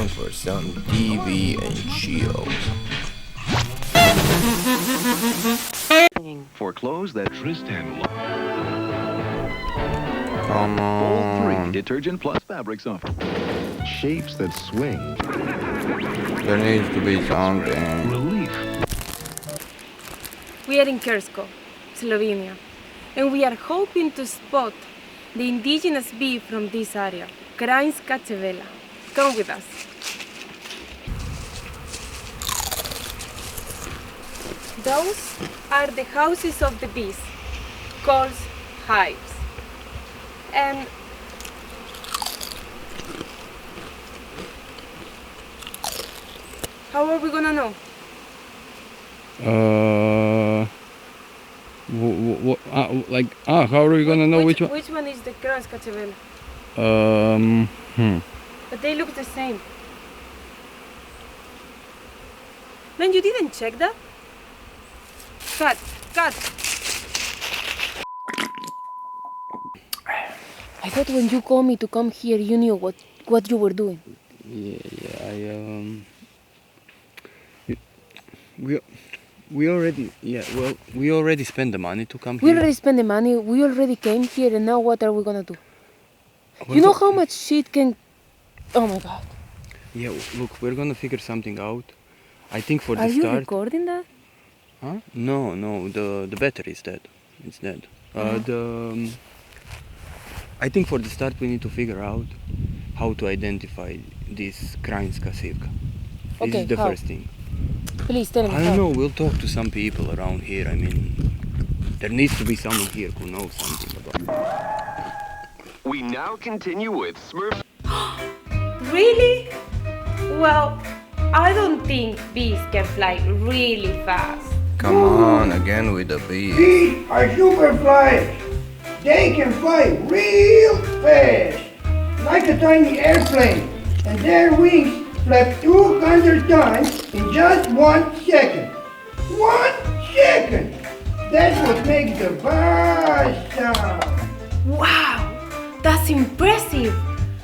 time for some TV and chill. For clothes that Tristan Come all 3 on. detergent plus fabrics offer shapes that swing. There needs to be something. Relief. We are in Kranjska, Slovenia, and we are hoping to spot the indigenous bee from this area, Kranjska čebela. Come with us. Those are the houses of the bees, called hives. And how are we gonna know? How are we gonna know which one? Which one is the Kranjska čebela? But they look the same. Man, you didn't check that? Cut. I thought when you called me to come here, you knew what you were doing. We already spent the money to come We here. already spent the money, we already came here, and now what are we gonna do? You know how much shit can... Oh my god. Yeah, look, we're gonna figure something out. I think for Are the you start... recording that? Huh? No, the battery is dead. It's dead. I think for the start we need to figure out how to identify this Kranjska sivka. This Okay, is the how? first thing. Please tell me I how. don't know, we'll talk to some people around here. I mean, there needs to be someone here who knows something about it. We now continue with Smurf. Really? Well, I don't think bees can fly really fast. Come on, again with the bees. Bees are super flyers. They can fly real fast, like a tiny airplane, and their wings flap 200 times in just 1 second. 1 second! That's what makes the buzz sound. Wow, that's impressive.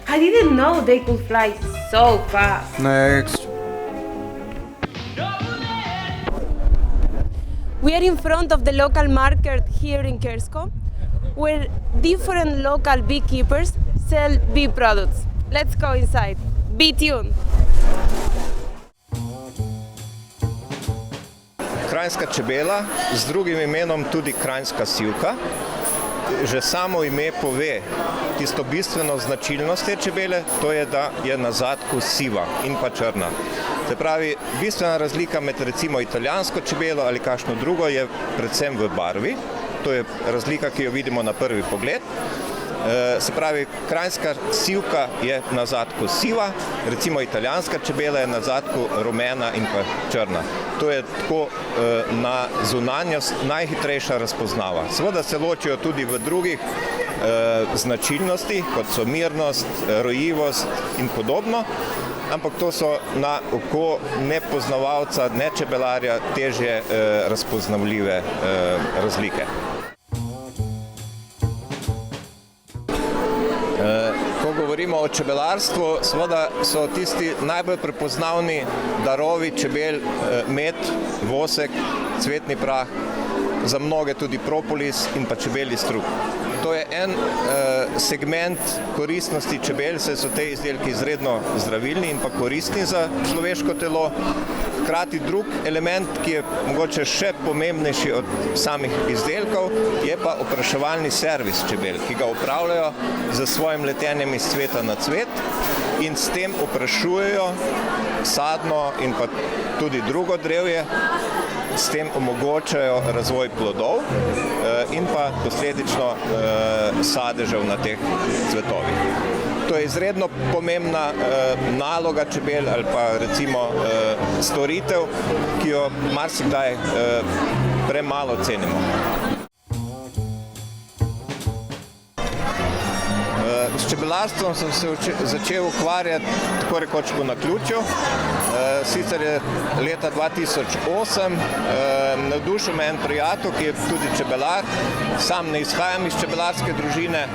I didn't know they could fly so fast. Next. We are in front of the local market here in Kranjska, where different local beekeepers sell bee products. Let's go inside. Be tuned. Kranjska čebela, z drugim imenom tudi kranjska sivka. Že samo ime pove tisto bistveno značilnost te čebele, to je, da je na zadku siva in pa črna. Se pravi, bistvena razlika med recimo italijansko čebelo ali kakšno drugo je predvsem v barvi. To je razlika, ki jo vidimo na prvi pogled. Se pravi, kranjska sivka je na zadku siva, recimo italijanska čebela je na zadku rumena in pa črna. To je tako na zunanjost najhitrejša razpoznava. Seveda se ločijo tudi v drugih značilnosti, kot so mirnost, rojivost in podobno, ampak to so na oko nepoznavalca, ne čebelarja, težje razpoznavljive razlike. Ko govorimo o čebelarstvu, seveda so tisti najbolj prepoznavni darovi čebel med, vosek, cvetni prah, za mnoge tudi propolis in pa čebelji strup. To je en segment koristnosti čebel, saj so te izdelki izredno zdravilni in pa koristni za človeško telo. Hkrati drug element, ki je mogoče še pomembnejši od samih izdelkov, je pa opraševalni servis čebel, ki ga upravljajo z svojim letenjem iz cveta na cvet in s tem oprašujejo sadno in pa tudi drugo drevje, s tem omogočajo razvoj plodov in pa posledično sadežev na teh cvetovih. To je izredno pomembna naloga čebel ali pa recimo storitev, ki jo marsikdaj premalo cenimo. S čebelarstvom sem se začel ukvarjati tako rekoč po naključju. sicer je leta 2008 navdušil me en prijatelj, ki je tudi čebelar. Sam ne izhajam iz čebelarske družine.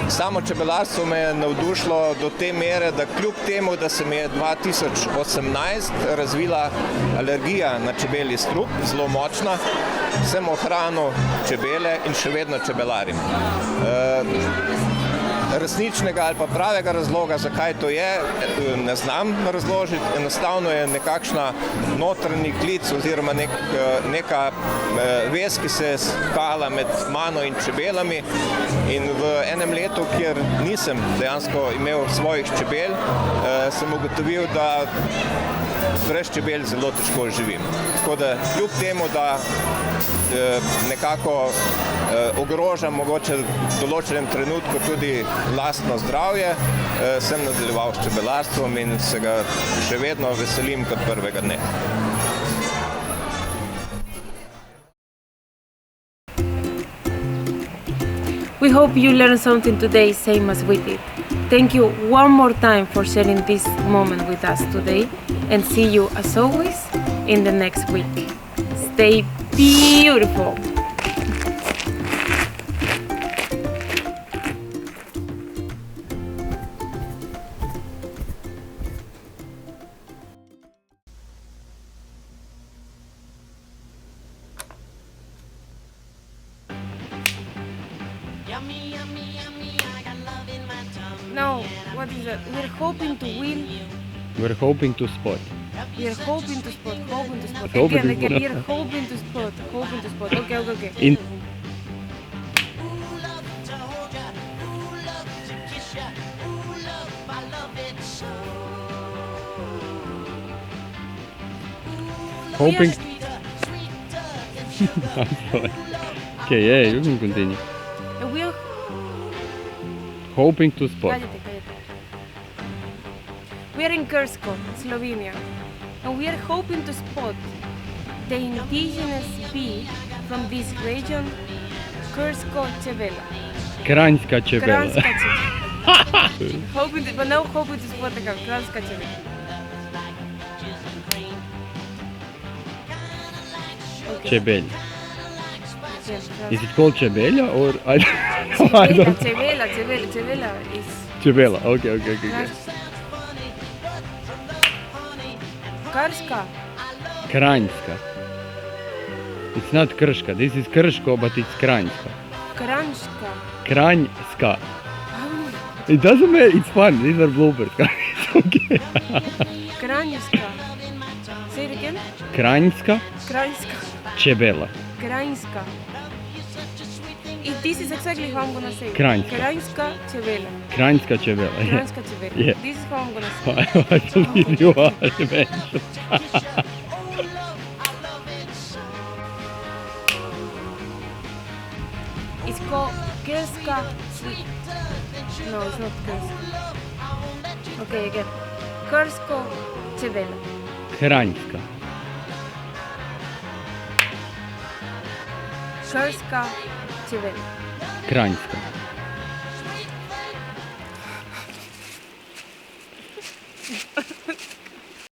Samo čebelarstvo me je navdušilo do te mere, da kljub temu, da se mi je 2018 razvila alergija na čebelji strup, zelo močna, sem ohranil čebele in še vedno čebelarim. Resničnega ali pa pravega razloga, zakaj to je, ne znam razložiti. Enostavno je nekakšna notranji klic oziroma neka vez, ki se je skala med mano in čebelami. In v enem letu, kjer nisem dejansko imel svojih čebel, sem ugotovil, da brez čebel zelo težko živim. Tako da kljub temu, da nekako ogrožam mogoče v določenem trenutku tudi lastno zdravje, sem nadaljeval s čebelarstvom in se ga še vedno veselim kot prvega dne. We hope you learned something today, same as we did. Thank you one more time for sharing this moment with us today, and see you as always in the next week. Stay beautiful! Now, what is that? We're hoping to win. We're hoping to spot. We're hoping to spot. Hoping to spot. We're hoping to spot. Okay. In hoping. I'm sorry. Okay, yeah, you can continue. We're Hoping to spot. Cállate. We are in Kranjska, Slovenia, and we are hoping to spot the indigenous bee from this region, čebela. Kranjska čebela. Kranjska čebela. Hoping to spot the Kranjska čebela. Okay. Čebel. Yes, Is it called čebela or I don't Čebela is Čebela. Okay. Kranjska. Kranjska. It's not Krška. This is Krško, but it's Kranjska. Kranjska. Kranjska. It doesn't matter. It's fun. These are bloopers. It's okay. Kranjska. Say it again. Kranjska Kranjska. čebela. Kranjska. This is exactly how I'm gonna say it. Kranjska. Kranjska čebela. Kranjska čebela. Yeah. Kranjska čebela. Yeah. This is how I'm gonna say it. I believe you are eventually. It's called Kranjska. No, it's not Kranjska. Okay, again. Kranjska čebela. Kranjska. Kranjska čebela. Kranjska.